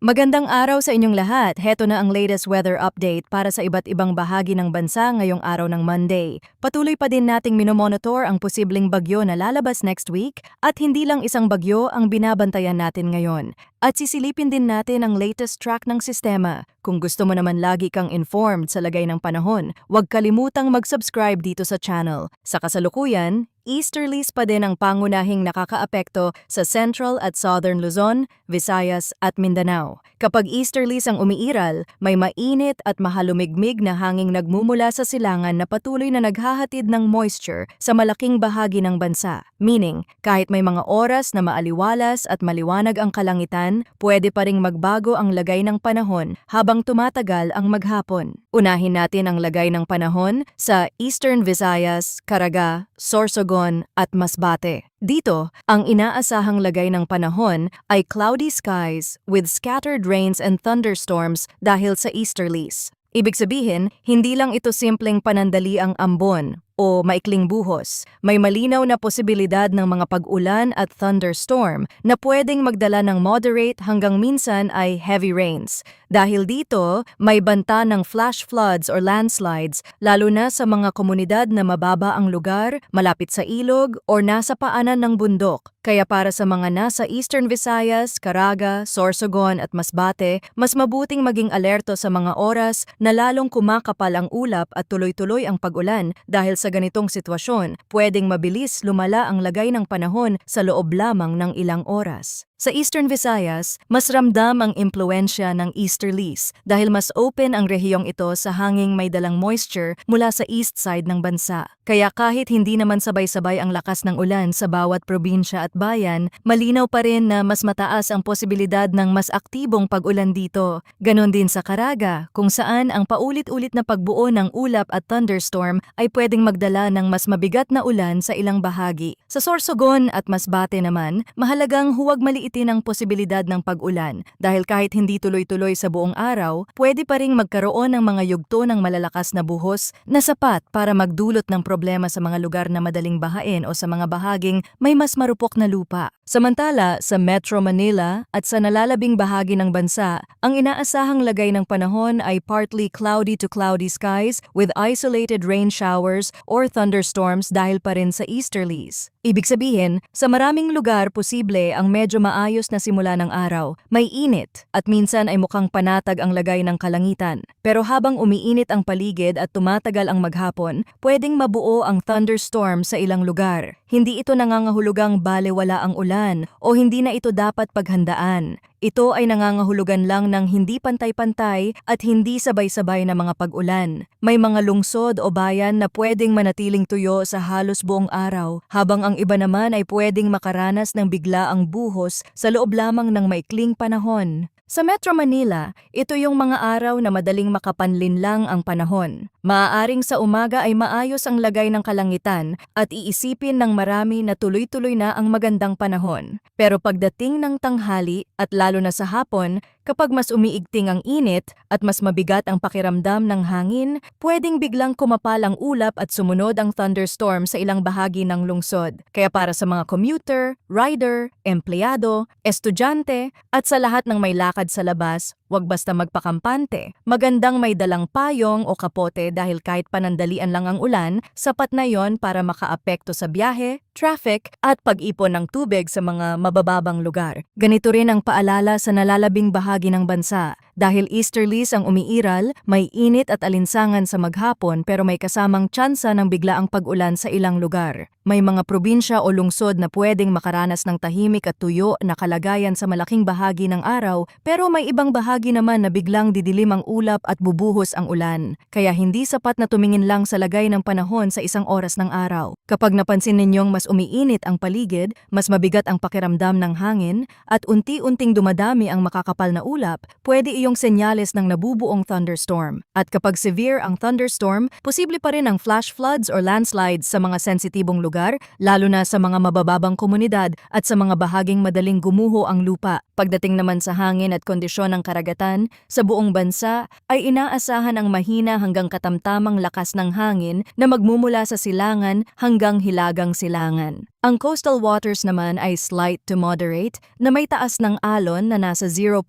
Magandang araw sa inyong lahat. Heto na ang latest weather update para sa iba't ibang bahagi ng bansa ngayong araw ng Monday. Patuloy pa din nating minomonitor ang posibleng bagyo na lalabas next week at hindi lang isang bagyo ang binabantayan natin ngayon. At sisilipin din natin ang latest track ng sistema. Kung gusto mo naman lagi kang informed sa lagay ng panahon, huwag kalimutang mag-subscribe dito sa channel. Sa kasalukuyan, easterlies pa din ang pangunahing nakakaapekto sa Central at Southern Luzon, Visayas at Mindanao. Kapag easterlies ang umiiral, may mainit at mahalumigmig na hanging nagmumula sa silangan na patuloy na naghahatid ng moisture sa malaking bahagi ng bansa. Meaning, kahit may mga oras na maaliwalas at maliwanag ang kalangitan, pwede pa ring magbago ang lagay ng panahon habang tumatagal ang maghapon. Unahin natin ang lagay ng panahon sa Eastern Visayas, Caraga, Sorsogon at Masbate. Dito, ang inaasahang lagay ng panahon ay cloudy skies with scattered rains and thunderstorms dahil sa easterlies. Ibig sabihin, hindi lang ito simpleng panandaliang ambon o maikling buhos. May malinaw na posibilidad ng mga pag-ulan at thunderstorm na pwedeng magdala ng moderate hanggang minsan ay heavy rains. Dahil dito, may banta ng flash floods or landslides lalo na sa mga komunidad na mababa ang lugar, malapit sa ilog o nasa paanan ng bundok. Kaya para sa mga nasa Eastern Visayas, Caraga, Sorsogon at Masbate, mas mabuting maging alerto sa mga oras na lalong kumakapal ang ulap at tuloy-tuloy ang pag-ulan dahil sa ganitong sitwasyon, pwedeng mabilis lumala ang lagay ng panahon sa loob lamang ng ilang oras. Sa Eastern Visayas, mas ramdam ang impluensya ng easterlies dahil mas open ang rehiyong ito sa hanging may dalang moisture mula sa east side ng bansa. Kaya kahit hindi naman sabay-sabay ang lakas ng ulan sa bawat probinsya at bayan, malinaw pa rin na mas mataas ang posibilidad ng mas aktibong pag-ulan dito. Ganon din sa Caraga, kung saan ang paulit-ulit na pagbuo ng ulap at thunderstorm ay pwedeng magdala ng mas mabigat na ulan sa ilang bahagi. Sa Sorsogon at Masbate naman, mahalagang huwag maliitin ang posibilidad ng pag-ulan dahil kahit hindi tuloy-tuloy sa buong araw, pwede pa ring magkaroon ng mga yugto ng malalakas na buhos na sapat para magdulot ng problema sa mga lugar na madaling bahain o sa mga bahaging may mas marupok na lupa. Samantala, sa Metro Manila at sa nalalabing bahagi ng bansa, ang inaasahang lagay ng panahon ay partly cloudy to cloudy skies with isolated rain showers or thunderstorms dahil pa rin sa easterlies. Ibig sabihin, sa maraming lugar posible ang medyo maayos na simula ng araw. May init at minsan ay mukhang panatag ang lagay ng kalangitan. Pero habang umiinit ang paligid at tumatagal ang maghapon, pwedeng mabuo ang thunderstorm sa ilang lugar. Hindi ito nangangahulugang balewala ang ulan o hindi na ito dapat paghandaan. Ito ay nangangahulugan lang ng hindi pantay-pantay at hindi sabay-sabay na mga pag-ulan. May mga lungsod o bayan na pwedeng manatiling tuyo sa halos buong araw, habang ang iba naman ay pwedeng makaranas ng biglaang buhos sa loob lamang ng maikling panahon. Sa Metro Manila, ito yung mga araw na madaling makapanlin lang ang panahon. Maaaring sa umaga ay maayos ang lagay ng kalangitan at iisipin ng marami na tuloy-tuloy na ang magandang panahon. Pero pagdating ng tanghali at lalo na sa hapon, kapag mas umiigting ang init at mas mabigat ang pakiramdam ng hangin, pwedeng biglang kumapal ang ulap at sumunod ang thunderstorm sa ilang bahagi ng lungsod. Kaya para sa mga commuter, rider, empleyado, estudyante at sa lahat ng may lakad sa labas, huwag basta magpakampante. Magandang may dalang payong o kapote dahil kahit panandalian lang ang ulan, sapat na yon para makaapekto sa biyahe, traffic at pag-ipon ng tubig sa mga mabababang lugar. Ganito rin ang paalala sa nalalabing bahagi ng bansa. Dahil easterlies ang umiiral, may init at alinsangan sa maghapon pero may kasamang tsansa ng biglaang pag-ulan sa ilang lugar. May mga probinsya o lungsod na pwedeng makaranas ng tahimik at tuyo na kalagayan sa malaking bahagi ng araw pero may ibang bahagi naman na biglang didilim ang ulap at bubuhos ang ulan. Kaya hindi sapat na tumingin lang sa lagay ng panahon sa isang oras ng araw. Kapag napansin ninyong mas umiinit ang paligid, mas mabigat ang pakiramdam ng hangin at unti-unting dumadami ang makakapal na ulap, pwede iyong yung senyales ng nabubuong thunderstorm. At kapag severe ang thunderstorm, posible pa rin ang flash floods or landslides sa mga sensitibong lugar, lalo na sa mga mabababang komunidad at sa mga bahaging madaling gumuho ang lupa. Pagdating naman sa hangin at kondisyon ng karagatan, sa buong bansa ay inaasahan ang mahina hanggang katamtamang lakas ng hangin na magmumula sa silangan hanggang hilagang silangan. Ang coastal waters naman ay slight to moderate na may taas ng alon na nasa 0.6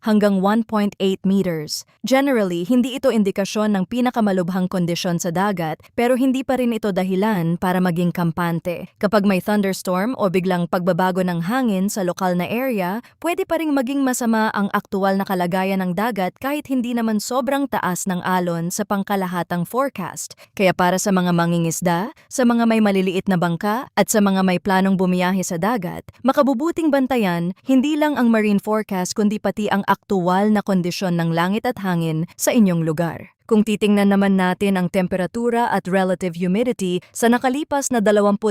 hanggang 1.8 meters. Generally, hindi ito indikasyon ng pinakamalubhang kondisyon sa dagat pero hindi pa rin ito dahilan para maging kampante. Kapag may thunderstorm o biglang pagbabago ng hangin sa lokal na area, pwede pa ring maging masama ang aktual na kalagayan ng dagat kahit hindi naman sobrang taas ng alon sa pangkalahatang forecast. Kaya para sa mga mangingisda, sa mga may maliliit na bangka at sa mga may planong bumiyahe sa dagat, makabubuting bantayan hindi lang ang marine forecast kundi pati ang aktual na kondisyon ng langit at hangin sa inyong lugar. Kung titingnan naman natin ang temperatura at relative humidity sa nakalipas na 24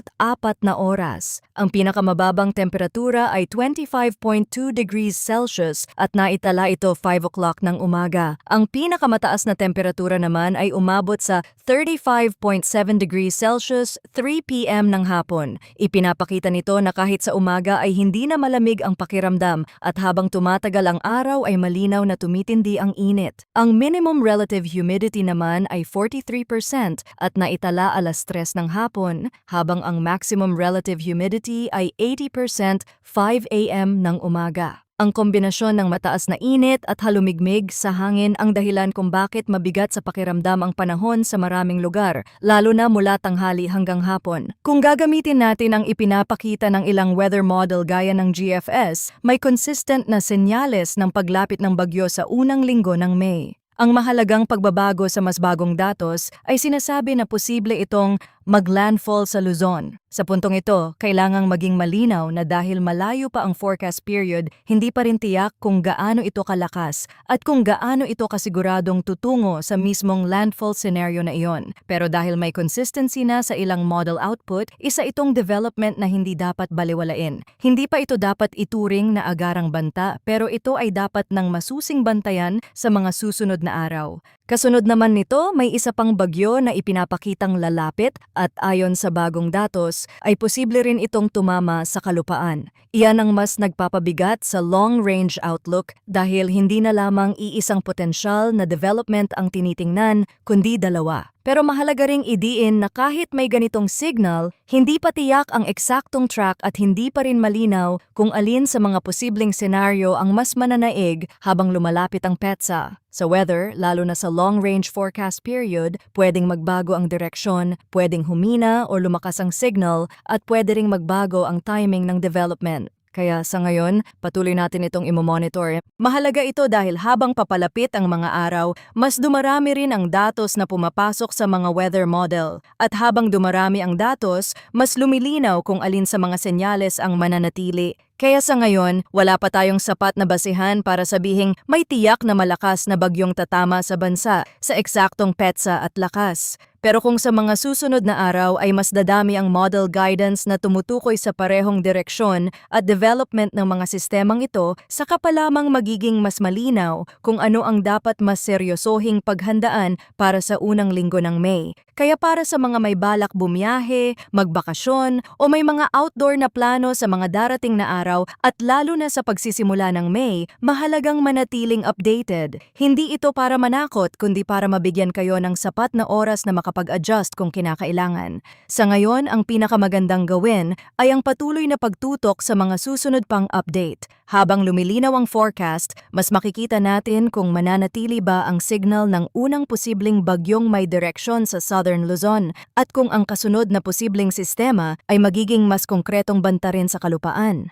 na oras, ang pinakamababang temperatura ay 25.2 degrees Celsius at naitala ito 5 o'clock ng umaga. Ang pinakamataas na temperatura naman ay umabot sa 35.7 degrees Celsius 3 p.m. ng hapon. Ipinapakita nito na kahit sa umaga ay hindi na malamig ang pakiramdam at habang tumatagal ang araw ay malinaw na tumitindi ang init. Ang minimum relative humidity naman ay 43% at naitala 3:00 ng hapon, habang ang maximum relative humidity ay 80% 5 a.m. ng umaga. Ang kombinasyon ng mataas na init at halumigmig sa hangin ang dahilan kung bakit mabigat sa pakiramdam ang panahon sa maraming lugar, lalo na mula tanghali hanggang hapon. Kung gagamitin natin ang ipinapakita ng ilang weather model gaya ng GFS, may consistent na senyales ng paglapit ng bagyo sa unang linggo ng May. Ang mahalagang pagbabago sa mas bagong datos ay sinasabi na posible itong maglandfall sa Luzon. Sa puntong ito, kailangang maging malinaw na dahil malayo pa ang forecast period, hindi pa rin tiyak kung gaano ito kalakas at kung gaano ito kasiguradong tutungo sa mismong landfall scenario na iyon. Pero dahil may consistency na sa ilang model output, isa itong development na hindi dapat baliwalain. Hindi pa ito dapat ituring na agarang banta, pero ito ay dapat ng masusing bantayan sa mga susunod na araw. Kasunod naman nito, may isa pang bagyo na ipinapakitang lalapit at ayon sa bagong datos, ay posible rin itong tumama sa kalupaan. Iyan ang mas nagpapabigat sa long-range outlook dahil hindi na lamang iisang potensyal na development ang tinitingnan, kundi dalawa. Pero mahalaga ring idiin na kahit may ganitong signal, hindi pa tiyak ang eksaktong track at hindi pa rin malinaw kung alin sa mga posibleng senaryo ang mas mananaig habang lumalapit ang petsa. Sa weather, lalo na sa long-range forecast period, pwedeng magbago ang direksyon, pwedeng humina o lumakas ang signal, at pwede ring magbago ang timing ng development. Kaya sa ngayon, patuloy natin itong imomonitor. Mahalaga ito dahil habang papalapit ang mga araw, mas dumarami rin ang datos na pumapasok sa mga weather model. At habang dumarami ang datos, mas lumilinaw kung alin sa mga senyales ang mananatili. Kaya sa ngayon, wala pa tayong sapat na basihan para sabihing may tiyak na malakas na bagyong tatama sa bansa sa eksaktong petsa at lakas. Pero kung sa mga susunod na araw ay mas dadami ang model guidance na tumutukoy sa parehong direksyon at development ng mga sistemang ito, saka pa lamang magiging mas malinaw kung ano ang dapat mas seryosohing paghandaan para sa unang linggo ng May. Kaya para sa mga may balak bumiyahe, magbakasyon, o may mga outdoor na plano sa mga darating na araw at lalo na sa pagsisimula ng May, mahalagang manatiling updated. Hindi ito para manakot kundi para mabigyan kayo ng sapat na oras na makapag-adjust kung kinakailangan. Sa ngayon, ang pinakamagandang gawin ay ang patuloy na pagtutok sa mga susunod pang update. Habang lumilinaw ang forecast, mas makikita natin kung mananatili ba ang signal ng unang posibleng bagyong may direksyon sa Southern Luzon at kung ang kasunod na posibleng sistema ay magiging mas konkretong banta rin sa kalupaan.